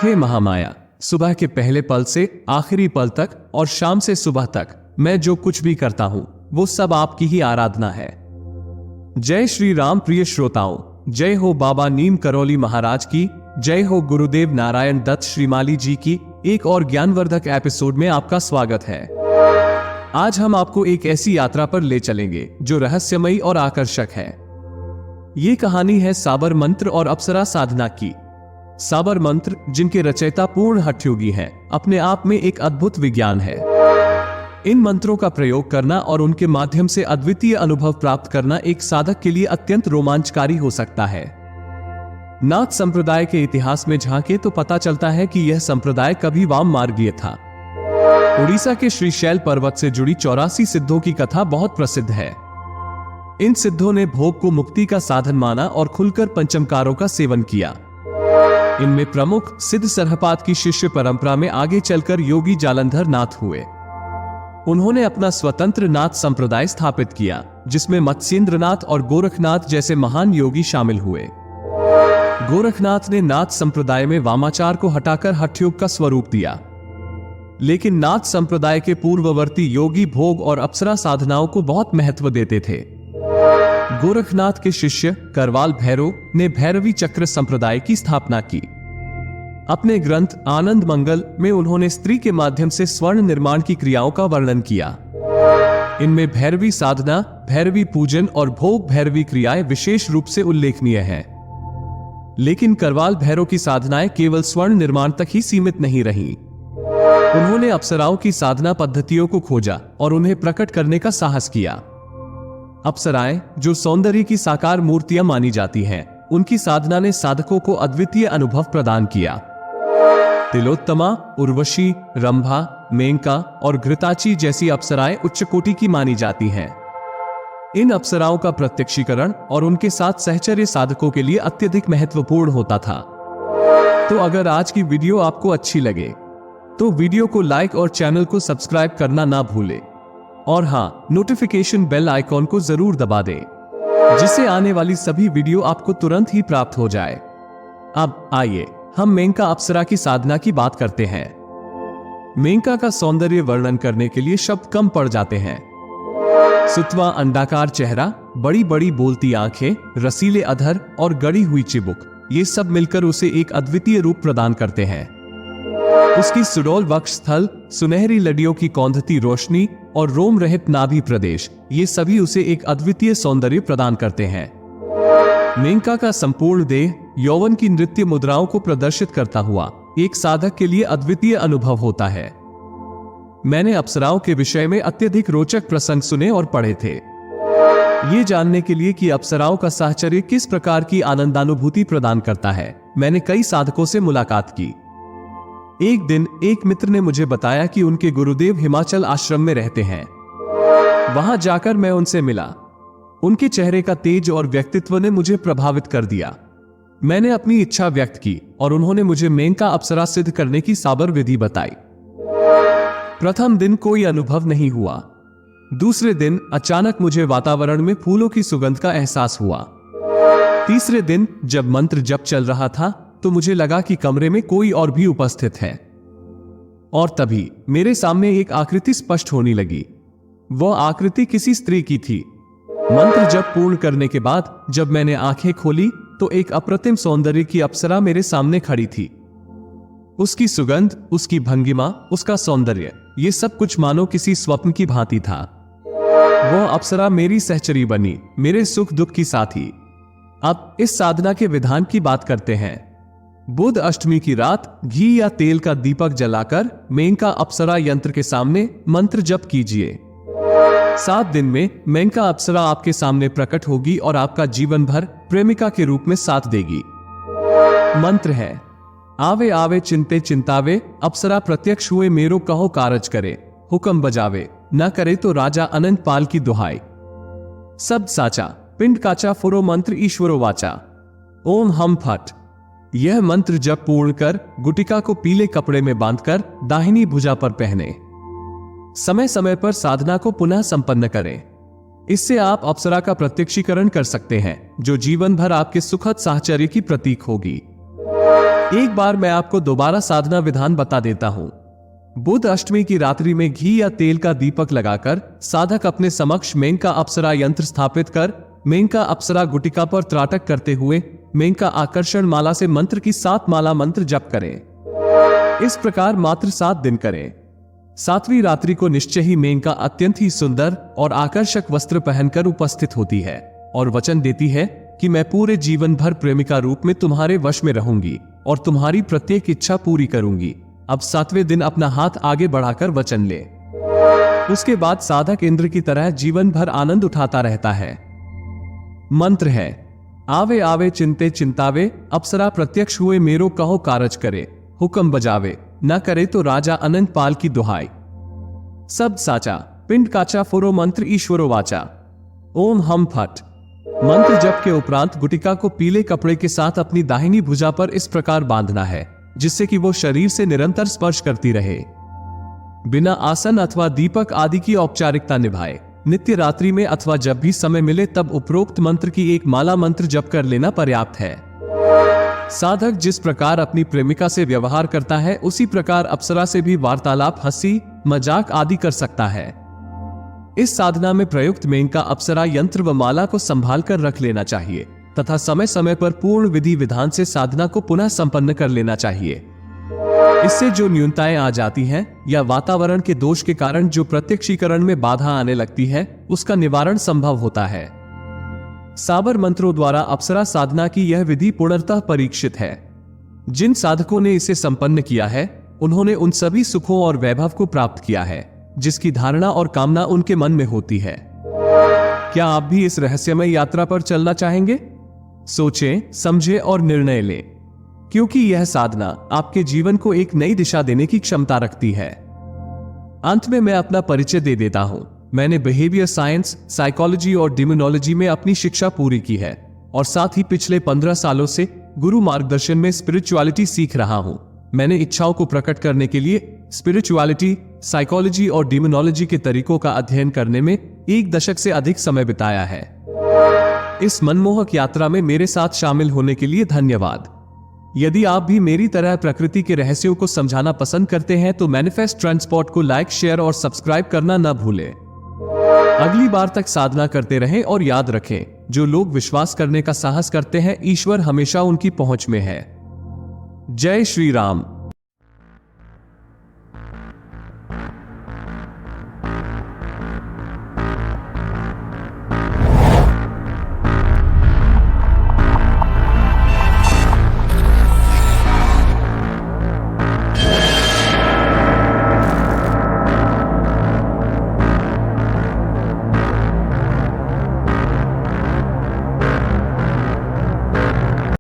हे महामाया, सुबह के पहले पल से आखिरी पल तक और शाम से सुबह तक मैं जो कुछ भी करता हूं वो सब आपकी ही आराधना है। जय श्री राम। प्रिय श्रोताओं, जय हो बाबा नीम करौली महाराज की, जय हो गुरुदेव नारायण दत्त श्रीमाली जी की। एक और ज्ञानवर्धक एपिसोड में आपका स्वागत है। आज हम आपको एक ऐसी यात्रा पर ले चलेंगे जो रहस्यमयी और आकर्षक है। ये कहानी है साबर मंत्र और अप्सरा साधना की। साबर मंत्र, जिनके रचयिता पूर्ण हठयोगी हैं, अपने आप में एक अद्भुत विज्ञान है। इन मंत्रों का प्रयोग करना और उनके माध्यम से अद्वितीय अनुभव प्राप्त करना एक साधक के लिए अत्यंत रोमांचकारी हो सकता है। नाथ संप्रदाय के इतिहास में झांके तो पता चलता है कि यह संप्रदाय कभी वाम मार्गीय था। उड़ीसा के श्रीशैल पर्वत से जुड़ी 84 सिद्धों की कथा बहुत प्रसिद्ध है। इन सिद्धों ने भोग को मुक्ति का साधन माना और खुलकर पंचमकारों का सेवन किया। इनमें प्रमुख सिद्ध सरहपाद की शिष्य परंपरा में आगे चलकर योगी जालंधर नाथ हुए। उन्होंने अपना स्वतंत्र नाथ संप्रदाय स्थापित किया, जिसमें मत्स्येंद्र नाथ और गोरखनाथ जैसे महान योगी शामिल हुए। गोरखनाथ ने नाथ संप्रदाय में वामाचार को हटाकर हठयोग का स्वरूप दिया, लेकिन नाथ संप्रदाय के पूर्ववर्ती योगी भोग और अप्सरा साधनाओं को बहुत महत्व देते थे। गोरखनाथ के शिष्य करवाल भैरव ने भैरवी चक्र संप्रदाय की स्थापना की। अपने ग्रंथ आनंद मंगल में उन्होंने स्त्री के माध्यम से स्वर्ण निर्माण की क्रियाओं का वर्णन किया। इनमें भैरवी साधना, भैरवी पूजन और भोग भैरवी क्रियाएं विशेष रूप से उल्लेखनीय हैं। लेकिन करवाल भैरव की साधनाएं केवल स्वर्ण निर्माण तक ही सीमित नहीं रहीं। उन्होंने अप्सराओं की साधना पद्धतियों को खोजा और उन्हें प्रकट करने का साहस किया। अप्सराएं, जो सौंदर्य की साकार मूर्तियां मानी जाती हैं, उनकी साधना ने साधकों को अद्वितीय अनुभव प्रदान किया। तिलोत्तमा, उर्वशी, रंभा, मेनका और घृताची जैसी अप्सराएं उच्च कोटि की मानी जाती हैं। इन अप्सराओं का प्रत्यक्षीकरण और उनके साथ सहचर्य साधकों के लिए अत्यधिक महत्वपूर्ण होता था। तो अगर आज की वीडियो आपको अच्छी लगे तो वीडियो को लाइक और चैनल को सब्सक्राइब करना ना भूले, और हाँ, नोटिफिकेशन बेल आइकॉन को जरूर दबा दें, जिससे आने वाली सभी वीडियो आपको तुरंत ही प्राप्त हो जाए। अब आइए हम मेनका अप्सरा की साधना की बात करते हैं। मेनका का सौंदर्य वर्णन करने के लिए शब्द कम पड़ जाते हैं। सुतवा अंडाकार चेहरा, बड़ी बड़ी बोलती आंखें, रसीले अधर और गड़ी हुई चिबुक, ये सब मिलकर उसे एक अद्वितीय रूप प्रदान करते हैं। उसकी सुडौल वक्षस्थल, सुनहरी लड़ियों की कौंधती रोशनी और रोम रहित नाभि प्रदेश, ये सभी उसे एक अद्वितीय सौंदर्य प्रदान करते हैं। मेनका का संपूर्ण देह यौवन की नृत्य मुद्राओं को प्रदर्शित करता हुआ एक साधक के लिए अद्वितीय अनुभव होता है। मैंने अप्सराओं के विषय में अत्यधिक रोचक प्रसंग सुने और पढ़े थे, ये जानने के लिए कि अप्सराओं का साहचर्य किस प्रकार की आनंदानुभूति प्रदान करता है। मैंने कई साधकों से मुलाकात की। एक दिन एक मित्र ने मुझे बताया कि उनके गुरुदेव हिमाचल आश्रम में रहते हैं। वहां जाकर मैं उनसे मिला। उनके चेहरे का तेज और व्यक्तित्व ने मुझे प्रभावित कर दिया। मैंने अपनी इच्छा व्यक्त की और उन्होंने मुझे मेनका अप्सरा सिद्ध करने की साबर विधि बताई। प्रथम दिन कोई अनुभव नहीं हुआ। दूसरे दिन अचानक मुझे वातावरण में फूलों की सुगंध का एहसास हुआ। तीसरे दिन जब मंत्र जप चल रहा था तो मुझे लगा कि कमरे में कोई और भी उपस्थित है, और तभी मेरे सामने एक आकृति स्पष्ट होने लगी। वह आकृति किसी स्त्री की थी। मंत्र जप पूर्ण करने के बाद जब मैंने आंखें खोली तो एक अप्रतिम सौंदर्य की अप्सरा मेरे सामने खड़ी थी। उसकी सुगंध, उसकी भंगिमा, उसका सौंदर्य, ये सब कुछ मानो किसी स्वप्न की भांति था। वह अप्सरा मेरी सहचरी बनी, मेरे सुख दुख की साथी। अब इस साधना के विधान की बात करते हैं। बुध अष्टमी की रात घी या तेल का दीपक जलाकर मेनका अप्सरा यंत्र के सामने मंत्र जप कीजिए। 7 दिन में मेनका अप्सरा आपके सामने प्रकट होगी और आपका जीवन भर प्रेमिका के रूप में साथ देगी। मंत्र है, आवे आवे चिंते चिंतावे, अप्सरा प्रत्यक्ष हुए मेरो कहो कारज करे, हुक्म बजावे, न करे तो राजा अनंत पाल की दुहाई। शब्द साचा, पिंड काचा, फुरो मंत्र ईश्वरो वाचा, ओम हम फट। यह मंत्र जब पूर्ण कर गुटिका को पीले कपड़े में बांधकर दाहिनी भुजा पर पहने। समय समय पर साधना को पुनः संपन्न करें। इससे आप अप्सरा का प्रत्यक्षीकरण कर सकते हैं, जो जीवन भर आपके सुखद साहचर्य की प्रतीक होगी। एक बार मैं आपको दोबारा साधना विधान बता देता हूं। बुध अष्टमी की रात्रि में घी या तेल का दीपक लगाकर साधक अपने समक्ष मेनका अप्सरा यंत्र स्थापित कर मेनका अप्सरा गुटिका पर त्राटक करते हुए मेनका आकर्षण माला से मंत्र की 7 माला मंत्र जप करें। इस प्रकार मात्र 7 दिन करें। 7वीं रात्रि को निश्चय ही मेनका अत्यंत ही सुंदर और आकर्षक वस्त्र पहनकर उपस्थित होती है और वचन देती है कि मैं पूरे जीवन भर प्रेमिका रूप में तुम्हारे वश में रहूंगी और तुम्हारी प्रत्येक इच्छा पूरी करूंगी। अब 7वें दिन अपना हाथ आगे बढ़ाकर वचन ले। उसके बाद साधक इंद्र की तरह जीवन भर आनंद उठाता रहता है। मंत्र है, आवे आवे चिंते चिंतावे, अप्सरा प्रत्यक्ष हुए मेरो कहो कारज करे, हुक्म बजावे न करे तो राजा अनंत पाल की दुहाई। सब साचा पिंड काचा फुरो मंत्र ईश्वरो वाचा। ओम हम फट। मंत्र जप के उपरांत गुटिका को पीले कपड़े के साथ अपनी दाहिनी भुजा पर इस प्रकार बांधना है जिससे कि वो शरीर से निरंतर स्पर्श करती रहे, बिना आसन अथवा दीपक आदि की औपचारिकता निभाए। नित्य रात्रि में अथवा जब भी समय मिले तब उपरोक्त मंत्र की एक माला मंत्र जप कर लेना पर्याप्त है। साधक जिस प्रकार अपनी प्रेमिका से व्यवहार करता है उसी प्रकार अप्सरा से भी वार्तालाप, हंसी मजाक आदि कर सकता है। इस साधना में प्रयुक्त मेनका अप्सरा यंत्र व माला को संभाल कर रख लेना चाहिए तथा समय समय पर पूर्ण विधि विधान से साधना को पुनः संपन्न कर लेना चाहिए। इससे जो न्यूनताएं आ जाती हैं या वातावरण के दोष के कारण जो प्रत्यक्षीकरण में बाधा आने लगती है उसका निवारण संभव होता है। साबर मंत्रों द्वारा अप्सरा साधना की यह विधि पूर्णतः परीक्षित है। जिन साधकों ने इसे संपन्न किया है उन्होंने उन सभी सुखों और वैभव को प्राप्त किया है जिसकी धारणा और कामना उनके मन में होती है। क्या आप भी इस रहस्यमय यात्रा पर चलना चाहेंगे? सोचें, समझें और निर्णय लें, क्योंकि यह साधना आपके जीवन को एक नई दिशा देने की क्षमता रखती है। अंत में मैं अपना परिचय दे देता हूं। मैंने बिहेवियर साइंस, साइकोलॉजी और डिमोनोलॉजी में अपनी शिक्षा पूरी की है और साथ ही पिछले 15 सालों से गुरु मार्गदर्शन में स्पिरिचुअलिटी सीख रहा हूं। मैंने इच्छाओं को प्रकट करने के लिए स्पिरिचुअलिटी, साइकोलॉजी और डिमोनोलॉजी के तरीकों का अध्ययन करने में 1 दशक से अधिक समय बिताया है। इस मनमोहक यात्रा में मेरे साथ शामिल होने के लिए धन्यवाद। यदि आप भी मेरी तरह प्रकृति के रहस्यों को समझाना पसंद करते हैं तो मैनिफेस्ट ट्रांसपोर्ट को लाइक, शेयर और सब्सक्राइब करना न भूलें। अगली बार तक साधना करते रहें और याद रखें, जो लोग विश्वास करने का साहस करते हैं ईश्वर हमेशा उनकी पहुंच में है। जय श्री राम।